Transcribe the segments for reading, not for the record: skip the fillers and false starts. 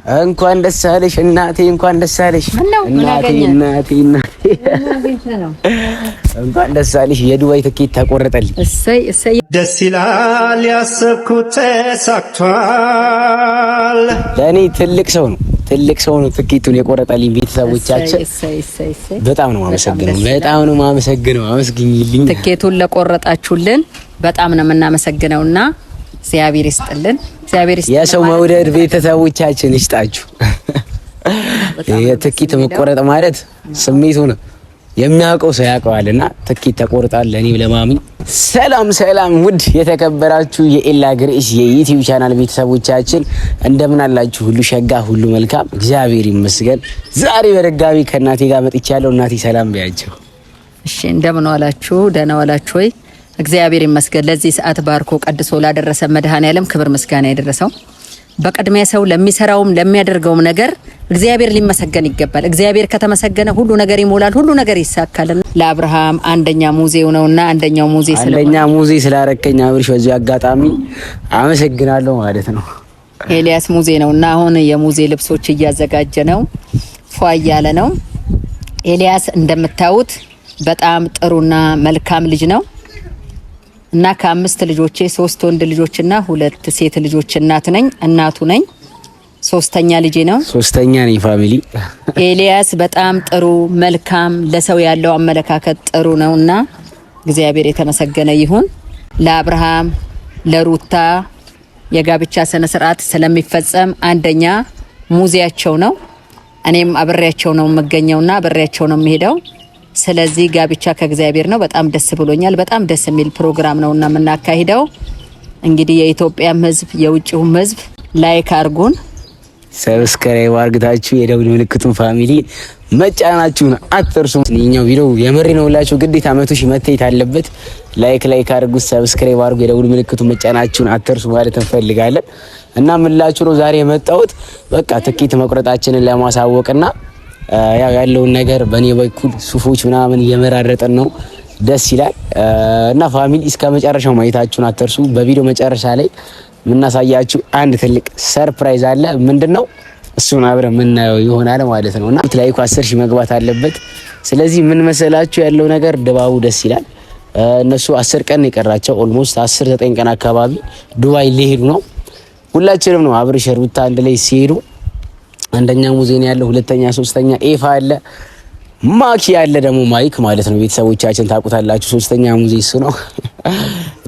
እንኳን ደስ አለሽ እናቴ፣ እንኳን ደስ አለሽ እናቴ። እንኳን ደስ አለሽ። የዱባይ ትኬት ተቆረጠልኝ። እሰይ እሰይ፣ ደስ ይላል። ያሰብኩት ተሳክቷል። ለእኔ ትልቅ ሰው ነው ትኬቱን የቆረጠልኝ። ቤተሰቦቻችን በጣም ነው የማመሰግነው። አመስግኝልኝ። ትኬቱን ለቆረጣችሁልን በጣም ነው የምናመሰግነውና እግዚአብሔር ይስጥልን። የሰው መውደድ ቤተሰቦቻችን ይስጣችሁ። የትኬት መቆረጥ ማለት ስሜቱ ነው የሚያውቀው ሰው ያውቀዋልና ትኬት ተቆርጣል። ለኔ ለማሚ ሰላም ውድ የተከበራችሁ የኤላ ግሬስ የዩቲዩብ ቻናል ቤተሰቦቻችን እንደምን አላችሁ? ሁሉ ሸጋ፣ ሁሉ መልካም፣ እግዚአብሔር ይመስገን። ዛሬ በድጋሚ ከእናቴ ጋር መጥቻለሁ። እናቴ ሰላም በያቸው። እሺ፣ እንደምን ዋላችሁ? ደህና ዋላችሁ ወይ? እግዚአብሔር ይመስገን። ለዚህ ሰዓት ባርኮ ቀድሶ ላደረሰ መድኃኔዓለም ክብር ምስጋና ይደረሰው። በቅድሚያ ሰው ለሚሰራውም ለሚያደርገውም ነገር እግዚአብሔር ሊመሰገን ይገባል። እግዚአብሔር ከተመሰገነ ሁሉ ነገር ይሞላል፣ ሁሉ ነገር ይሳካልና ለአብርሃም አንደኛ ሙዜው ነውና አንደኛው ሙዜ ስላረከኝ አብርሽ በዚህ አጋጣሚ አመሰግናለሁ ማለት ነው። ኤልያስ ሙዜ ነውና አሁን የሙዜ ልብሶች እያዘጋጀ ነው፣ ፏ እያለ ነው። ኤልያስ እንደምታዩት በጣም ጥሩና መልካም ልጅ ነው እና ከ5 ልጆቼ 3 ወንድ ልጆችና 2 ሴት ልጆች እናቱ ነኝ። ሶስተኛ ልጄ ነው። ሶስተኛ ነኝ ፋሚሊ። ኤልያስ በጣም ጥሩ መልካም፣ ለሰው ያለው አመለካከት ጥሩ ነውና እግዚአብሔር የተመሰገነ ይሁን። ለአብርሃም ለሩታ የጋብቻ ስነ ስርዓት ስለሚፈጸም አንደኛ ሙዚያቸው ነው። እኔም አብሬያቸው ነው የምገኘውና አብሬያቸው ነው የምሄደው። ስለዚህ ጋብቻ ከእግዚአብሔር ነው። በጣም ደስ ብሎኛል። በጣም ደስ የሚል ፕሮግራም ነውና የምናካሂደው። እንግዲህ የኢትዮጵያም ህዝብ የውጭውም ህዝብ ላይክ አርጉን፣ ሰብስክራይብ አርግታችሁ የደውል ምልክቱን ፋሚሊ መጫናችሁን አትርሱ። እኛው ቪዲዮ የመሪ ነውላችሁ ግዴታ 100 ሺህ መተይት አለበት። ላይክ አርጉ፣ ሰብስክራይብ አርጉ፣ የደውል ምልክቱን መጫናችሁን አትርሱ ማለት እንፈልጋለን። እና ምላችሁ ነው ዛሬ የመጣሁት በቃ ትኬት መቁረጣችንን ለማሳወቅና ያው ያለውን ነገር በኔ በኩል ሱፎች ምናምን እየመራረጠን ነው። ደስ ይላል እና ፋሚሊ እስከ መጨረሻው ማየታችሁን አትርሱ። በቪዲዮ መጨረሻ ላይ ምናሳያችሁ አንድ ትልቅ ሰርፕራይዝ አለ። ምንድነው? እሱን አብረን የምናየው ይሆናል ማለት ነውና ላይኩ 10 ሺህ መግባት አለበት። ስለዚህ ምን መሰላችሁ ያለው ነገር ድባቡ ደስ ይላል። እነሱ 10 ቀን የቀራቸው ኦልሞስት 9 ቀን አካባቢ ዱባይ ሊሄዱ ነው። ሁላችንም ነው አብርሽ ሩታ አንድ ላይ ሲሄዱ አንደኛ ሙዚየም ያለው፣ ሁለተኛ ሶስተኛ ኤፋ አለ፣ ማኪ ያለ ደግሞ ማይክ ማለት ነው። ቤተሰቦቻችን ታውቁታላችሁ። ሶስተኛ ሙዚየም እሱ ነው።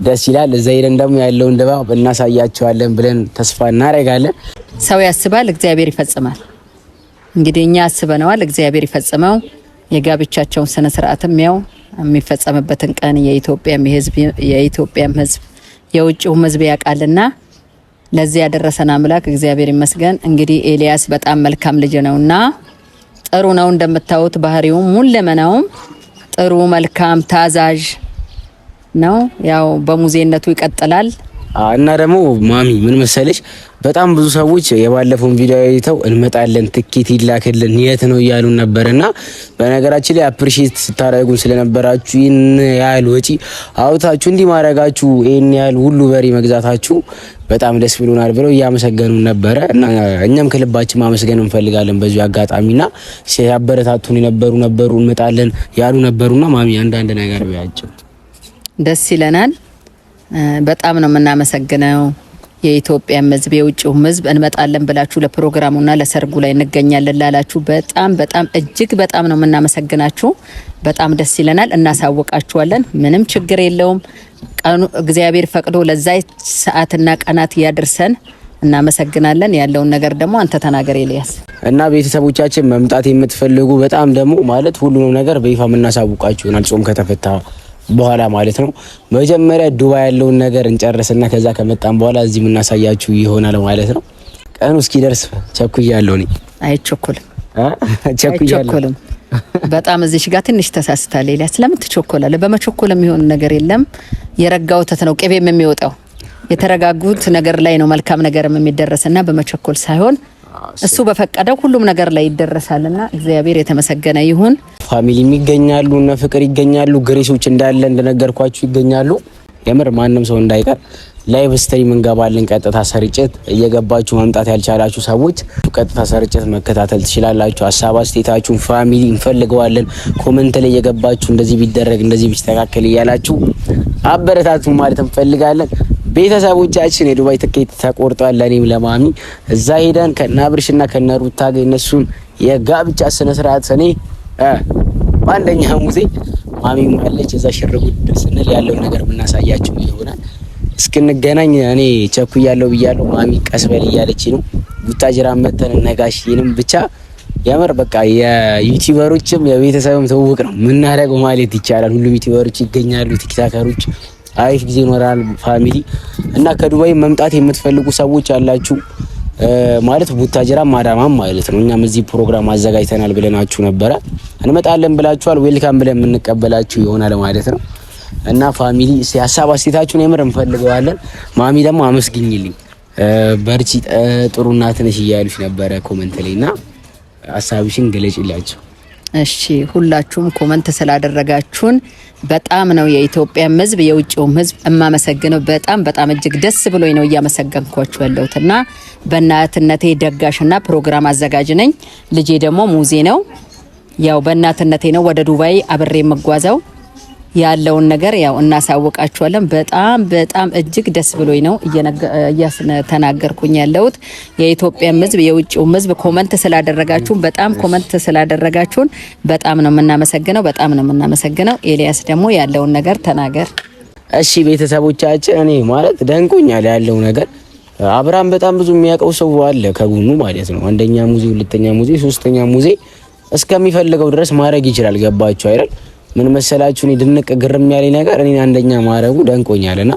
ደስ ይላል። እዛ ሄደን ደግሞ ያለውን ድባብ እናሳያቸዋለን ብለን ተስፋ እናደርጋለን። ሰው ያስባል፣ እግዚአብሔር ይፈጽማል። እንግዲህ እኛ አስበነዋል፣ እግዚአብሔር ይፈጽመው። የጋብቻቸውን ስነ ስርዓትም ያው የሚፈጸምበትን ቀን የኢትዮጵያም ህዝብ የውጭውም ህዝብ ያውቃልና ለዚህ ያደረሰን አምላክ እግዚአብሔር ይመስገን። እንግዲህ ኤልያስ በጣም መልካም ልጅ ነውና ጥሩ ነው። እንደምታዩት ባህሪው ሙሉመናውም ጥሩ መልካም ታዛዥ ነው። ያው በሙዚየነቱ ይቀጥላል። እና ደግሞ ማሚ ምን መሰለሽ በጣም ብዙ ሰዎች የባለፈውን ቪዲዮ አይተው እንመጣለን ትኬት ይላክልን የት ነው እያሉን ነበርና በነገራችን ላይ አፕሪሺየት ስታደርጉን ስለነበራችሁ ይህን ያህል ወጪ አውጣችሁ እንዲህ ማድረጋችሁ ይህን ያህል ሁሉ በሬ መግዛታችሁ በጣም ደስ ብሎናል ብለው እያመሰገኑን ነበረ እና እኛም ከልባችን ማመስገን እንፈልጋለን በዚህ አጋጣሚና ሲያበረታቱን ነበሩ እንመጣለን ያሉ ነበሩና ማሚ አንዳንድ ነገር ቢያቸው ደስ ይለናል። በጣም ነው የምናመሰግነው። የኢትዮጵያ ህዝብ የውጭውም ህዝብ እንመጣለን ብላችሁ ለፕሮግራሙና ለሰርጉ ላይ እንገኛለን ላላችሁ በጣም እጅግ በጣም ነው የምናመሰግናችሁ። በጣም ደስ ይለናል። እናሳውቃችኋለን። ምንም ችግር የለውም። ቀኑ እግዚአብሔር ፈቅዶ ለዛ ሰዓትና ቀናት ያድርሰን። እናመሰግናለን። ያለውን ነገር ደግሞ አንተ ተናገር ኤልያስ። እና ቤተሰቦቻችን መምጣት የምትፈልጉ በጣም ደግሞ ማለት ሁሉንም ነገር በይፋ የምናሳውቃችሁ ይሆናል ጾም ከተፈታ በኋላ ማለት ነው። መጀመሪያ ዱባይ ያለውን ነገር እንጨርስና ከዛ ከመጣን በኋላ እዚህ የምናሳያችሁ ይሆናል ማለት ነው። ቀኑ እስኪደርስ ቸኩያለሁ እኔ። አይቸኩልም በጣም እዚህ ጋር ትንሽ ተሳስታለህ ኤልያስ። ለምን ትቸኮላለህ? በመቸኮል የሚሆን ነገር የለም። የረጋው ወተት ነው ቅቤም የሚወጣው። የተረጋጉት ነገር ላይ ነው መልካም ነገርም የሚደረስና በመቸኮል ሳይሆን እሱ በፈቀደው ሁሉም ነገር ላይ ይደረሳልና እግዚአብሔር የተመሰገነ ይሁን። ፋሚሊም ይገኛሉ እና ፍቅር ይገኛሉ። ግሬሶች እንዳለ እንደነገርኳችሁ ይገኛሉ። የምር ማንም ሰው እንዳይቀር ላይቭ ስትሪም እንገባለን። ቀጥታ ስርጭት እየገባችሁ መምጣት ያልቻላችሁ ሰዎች ቀጥታ ስርጭት መከታተል ትችላላችሁ። ሀሳብ አስተያየታችሁን ፋሚሊ እንፈልገዋለን። ኮሜንት ላይ እየገባችሁ እንደዚህ ቢደረግ እንደዚህ ቢስተካከል እያላችሁ አበረታቱ ማለት እንፈልጋለን። ቤተሰቦቻችን የዱባይ ትኬት ተቆርጧል። ለኔም ለማሚ እዛ ሄደን ከናብርሽና ከነሩታ ጋር እነሱን የጋብቻ ስነ ስርዓት እኔ በአንደኛ ሙዜ ማሚ ማለች እዛ ሽርጉድ ስንል ያለውን ነገር ምናሳያችሁ ይሆናል። እስክንገናኝ እኔ ቸኩያለሁ ብያለሁ። ማሚ ቀስበል እያለች ነው። ቡታጅራ መተን ነጋሽንም ብቻ ያመር በቃ የዩቲዩበሮችም የቤተሰብም ተውውቅ ነው ምናደርገው ማለት ይቻላል። ሁሉም ዩቲዩበሮች ይገኛሉ፣ ቲክታከሮች አሪፍ ጊዜ ይኖራል ፋሚሊ እና ከዱባይ መምጣት የምትፈልጉ ሰዎች አላችሁ ማለት ቡታጅራ ማዳማም ማለት ነው። እኛም እዚህ ፕሮግራም አዘጋጅተናል ብለናችሁ ነበረ። እንመጣለን ብላችኋል። ዌልካም ብለን የምንቀበላችሁ ይሆናል ማለት ነው። እና ፋሚሊ ሀሳብ አስተያየታችሁን የምር እንፈልገዋለን። ማሚ ደግሞ አመስግኝልኝ፣ በርቺ፣ ጥሩ እናት ነሽ እያሉሽ ነበረ ኮሜንት ላይ እና ሀሳብሽን ገለጪላችሁ። እሺ ሁላችሁም ኮሜንት ስላደረጋችሁን በጣም ነው የኢትዮጵያም ሕዝብ የውጭውም ሕዝብ እማመሰግነው። በጣም እጅግ ደስ ብሎኝ ነው እያመሰገንኳችሁ ያለሁትና በእናትነቴ ደጋሽና ፕሮግራም አዘጋጅ ነኝ። ልጄ ደግሞ ሙዜ ነው። ያው በእናትነቴ ነው ወደ ዱባይ አብሬ የምጓዘው። ያለውን ነገር ያው እናሳውቃችኋለን። በጣም እጅግ ደስ ብሎኝ ነው እያስተናገርኩኝ ያለሁት። የኢትዮጵያም ሕዝብ የውጭውም ሕዝብ ኮሜንት ስላደረጋችሁን ኮሜንት ስላደረጋችሁን በጣም ነው የምናመሰግነው። ኤልያስ ደግሞ ያለውን ነገር ተናገር። እሺ ቤተሰቦቻችን እኔ ማለት ደንቆኛል ያለው ነገር። አብርሃም በጣም ብዙ የሚያውቀው ሰው አለ ከጎኑ ማለት ነው። አንደኛ ሙዜ፣ ሁለተኛ ሙዜ፣ ሶስተኛ ሙዜ እስከሚፈልገው ድረስ ማድረግ ይችላል። ገባችሁ አይደል? ምን መሰላችሁ እኔ ድንቅ ግርም ያለኝ ነገር እኔ አንደኛ ማረጉ ደንቆኛልና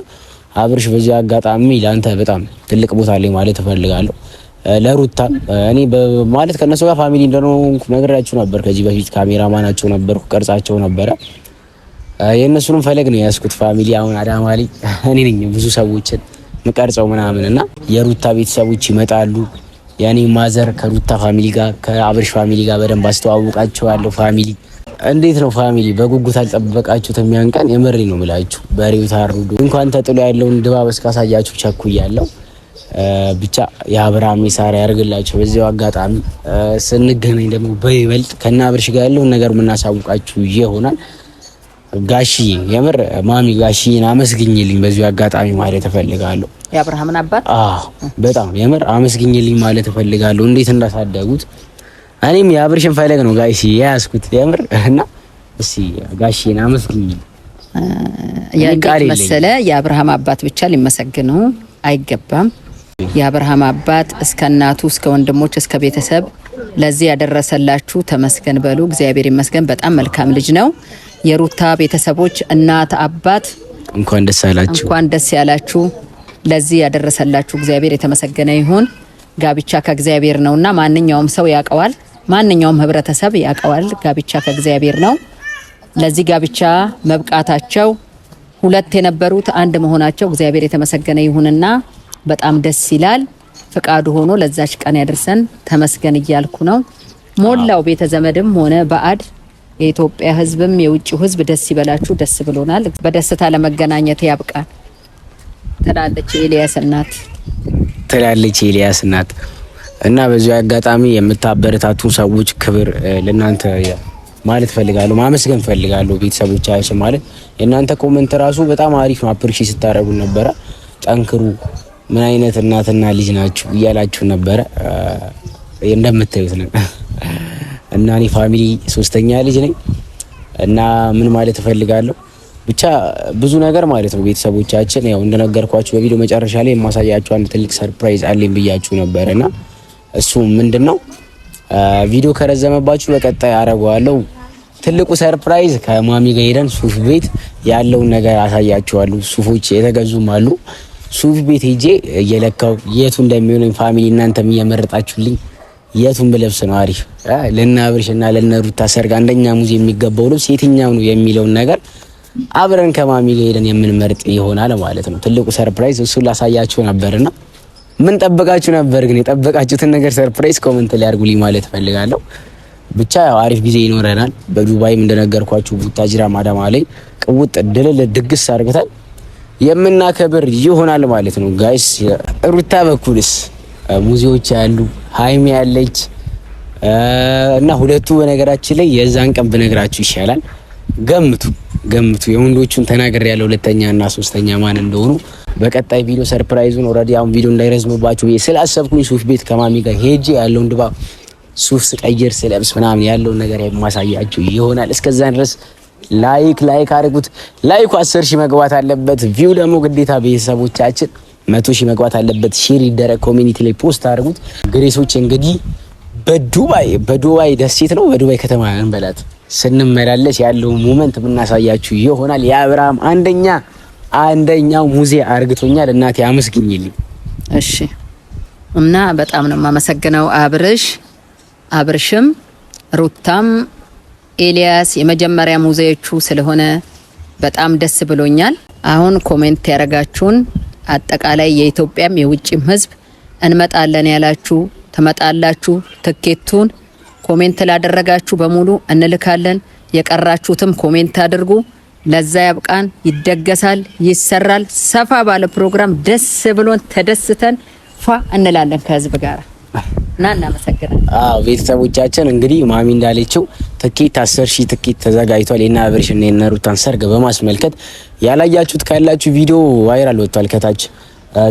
አብርሽ በዚህ አጋጣሚ ላንተ በጣም ትልቅ ቦታ አለኝ ማለት እፈልጋለሁ። ለሩታ እኔ ማለት ከነሱ ጋር ፋሚሊ እንደሆንኩ ነግራችሁ ነበር። ከዚህ በፊት ካሜራማናቸው ነበርኩ፣ ቀርጻቸው ነበረ። የእነሱንም ፈለግ ነው ያስኩት ፋሚሊ። አሁን አዳማ ላይ እኔ ነኝ ብዙ ሰዎችን ምቀርጸው ምናምንና የሩታ ቤተሰቦች ይመጣሉ። ያኔ ማዘር ከሩታ ፋሚሊ ጋር ከአብርሽ ፋሚሊ ጋር በደንብ አስተዋውቃቸዋለሁ። ፋሚሊ እንዴት ነው ፋሚሊ? በጉጉት አልጠበቃችሁትም? ያን ቀን የምሬ ነው የምላችሁ። በሬው ታርዱ እንኳን ተጥሎ ያለውን ድባብ እስካሳያችሁ ቸኩያለሁ። ብቻ የአብርሃም የሳራ ያርግላችሁ። በዚያው አጋጣሚ ስንገናኝ ደግሞ በይበልጥ ከና አብርሽ ጋር ያለውን ነገር የምናሳውቃችሁ ይሆናል። ጋሽዬ የምር ማሚ ጋሽዬን አመስግኝልኝ በዚሁ አጋጣሚ ማለት እፈልጋለሁ። የአብርሃምን አባት በጣም የምር አመስግኝልኝ ማለት እፈልጋለሁ። እንዴት እንዳሳደጉት እኔም የአብርሽን ፈለግ ነው ጋይስ ያስኩት የምር እና እሺ ጋሽዬን አመስግኝልኝ። ያንቃል መሰለ የአብርሃም አባት ብቻ ሊመሰግኑ አይገባም። የአብርሃም አባት እስከ እናቱ እስከ ወንድሞች እስከ ቤተሰብ ለዚህ ያደረሰላችሁ ተመስገን በሉ። እግዚአብሔር ይመስገን። በጣም መልካም ልጅ ነው። የሩታ ቤተሰቦች እናት አባት እንኳን ደስ ያላችሁ፣ እንኳን ደስ ያላችሁ። ለዚህ ያደረሰላችሁ እግዚአብሔር የተመሰገነ ይሁን። ጋብቻ ከእግዚአብሔር ነውና ማንኛውም ሰው ያቀዋል፣ ማንኛውም ህብረተሰብ ያቀዋል። ጋብቻ ከእግዚአብሔር ነው። ለዚህ ጋብቻ መብቃታቸው ሁለት የነበሩት አንድ መሆናቸው እግዚአብሔር የተመሰገነ ይሁንና በጣም ደስ ይላል። ፍቃዱ ሆኖ ለዛች ቀን ያደርሰን ተመስገን እያልኩ ነው። ሞላው ቤተ ዘመድም ሆነ ባዕድ የኢትዮጵያ ህዝብም የውጭው ህዝብ ደስ ይበላችሁ። ደስ ብሎናል። በደስታ ለመገናኘት ያብቃል ትላለች ኤልያስ እናት እና በዚህ አጋጣሚ የምታበረታቱ ሰዎች ክብር ለእናንተ ማለት ፈልጋለሁ፣ ማመስገን ፈልጋለሁ። ቤተሰቦቻችን ማለት የእናንተ ኮሜንት ራሱ በጣም አሪፍ ነው። አፕሪሺየት ስታደርጉ ነበረ። ጠንክሩ፣ ምን አይነት እናትና ልጅ ናችሁ እያላችሁ ነበረ። እንደምታዩት ነው እና እኔ ፋሚሊ ሶስተኛ ልጅ ነኝ እና ምን ማለት እፈልጋለሁ ብቻ ብዙ ነገር ማለት ነው። ቤተሰቦቻችን ያው እንደነገርኳችሁ በቪዲዮ መጨረሻ ላይ የማሳያችሁ አንድ ትልቅ ሰርፕራይዝ አለኝ ብያችሁ ነበርና እሱ ምንድነው ቪዲዮ ከረዘመባችሁ በቀጣይ አረጋዋለሁ። ትልቁ ሰርፕራይዝ ከማሚ ጋር ሄደን ሱፍ ቤት ያለውን ነገር አሳያችኋለሁ። ሱፎች የተገዙም አሉ። ሱፍ ቤት ሄጄ እየለካው የቱ እንደሚሆነኝ ፋሚሊ እናንተም እየመረጣችሁልኝ የቱን ብለብስ ነው አሪፍ ለና አብርሽና ለና ሩታ ሰርግ አንደኛ ሙዚ የሚገባው ልብስ የትኛው ነው የሚለውን ነገር አብረን ከማሚ ጋር ሄደን የምንመርጥ ይሆናል ማለት ነው። ትልቁ ሰርፕራይዝ እሱ ላሳያችሁ ነበርና ምን ጠበቃችሁ ነበር? ግን የጠበቃችሁትን ነገር ሰርፕራይዝ ኮሜንት ላይ አድርጉልኝ ማለት ፈልጋለሁ። ብቻ ያው አሪፍ ጊዜ ይኖረናል። በዱባይም እንደነገርኳችሁ ቡታጅራ ማዳማ ላይ ቅውጥ ድልል ድግስ አድርገታል። የምናከብር ይሆናል ማለት ነው ጋይስ። ሩታ በኩልስ ሙዚዎች ያሉ ሃይሚ ያለች እና ሁለቱ በነገራችን ላይ የዛን ቀን ብነግራችሁ ይሻላል። ገምቱ የወንዶቹን ተናገር ያለው ሁለተኛ እና ሶስተኛ ማን እንደሆኑ በቀጣይ ቪዲዮ ሰርፕራይዙን ኦልሬዲ አሁን ቪዲዮ እንዳይረዝምባችሁ ስላሰብኩኝ ሱፍ ቤት ከማሚ ጋር ሄጄ ያለውን ድባብ ሱፍ ስቀይር ስለብስ ምናምን ያለውን ነገር የማሳያችሁ ይሆናል። እስከዛ ድረስ ላይክ አድርጉት። ላይኩ 10,000 መግባት አለበት። ቪው ደግሞ ግዴታ ቤተሰቦቻችን 100,000 መግባት አለበት። ሼር ይደረግ፣ ኮሚኒቲ ላይ ፖስት አድርጉት። ግሬሶች እንግዲህ በዱባይ ደሴት ነው በዱባይ ከተማ እንበላት ስንመላለስ ያለው ሞመንት የምናሳያችሁ ይሆናል። የአብርሃም አንደኛው ሙዜ አርግቶኛል። እናቴ አመስግኝልኝ እሺ። እና በጣም ነው የማመሰግነው አብርሽም ሩታም ኤልያስ የመጀመሪያ ሙዚዎቹ ስለሆነ በጣም ደስ ብሎኛል። አሁን ኮሜንት ያረጋችሁን አጠቃላይ የኢትዮጵያም የውጭም ህዝብ እንመጣለን ያላችሁ ትመጣላችሁ። ትኬቱን ኮሜንት ላደረጋችሁ በሙሉ እንልካለን። የቀራችሁትም ኮሜንት አድርጉ። ለዛ ያብቃን። ይደገሳል፣ ይሰራል። ሰፋ ባለ ፕሮግራም ደስ ብሎን ተደስተን ፏ እንላለን ከህዝብ ጋር እና እናመሰግናለን። ቤተሰቦቻችን እንግዲህ ማሚ እንዳለችው ትኬት 10,000 ትኬት ተዘጋጅቷል። እና አብርሽና እና ሩታን ሰርግ በማስመልከት ያላያችሁት ካላችሁ ቪዲዮ ቫይራል ወጥቷል። ከታች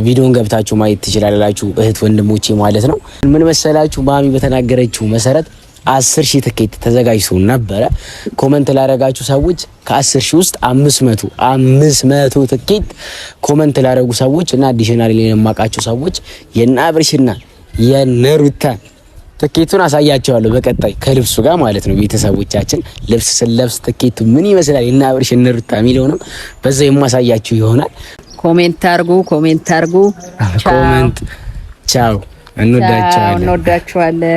ቪዲዮን ገብታችሁ ማየት ትችላላችሁ እህት ወንድሞቼ ማለት ነው። ምን መሰላችሁ ማሚ በተናገረችው መሰረት 10,000 ትኬት ተዘጋጅቶ ነበረ። ኮመንት ላረጋችሁ ሰዎች ከ10,000 ውስጥ 500 ትኬት ኮመንት ላረጉ ሰዎች እና አዲሽናል የማቃቸው ሰዎች የና አብርሽና የነሩታ ትኬቱን አሳያቸዋለሁ በቀጣይ ከልብሱ ጋር ማለት ነው። ቤተሰቦቻችን ልብስ ስለብስ ትኬቱ ምን ይመስላል የና አብርሽ ነሩታ የሚለውንም በዛ የማሳያችሁ ይሆናል። ኮሜንት አርጉ። ቻው። እንወዳችኋለን።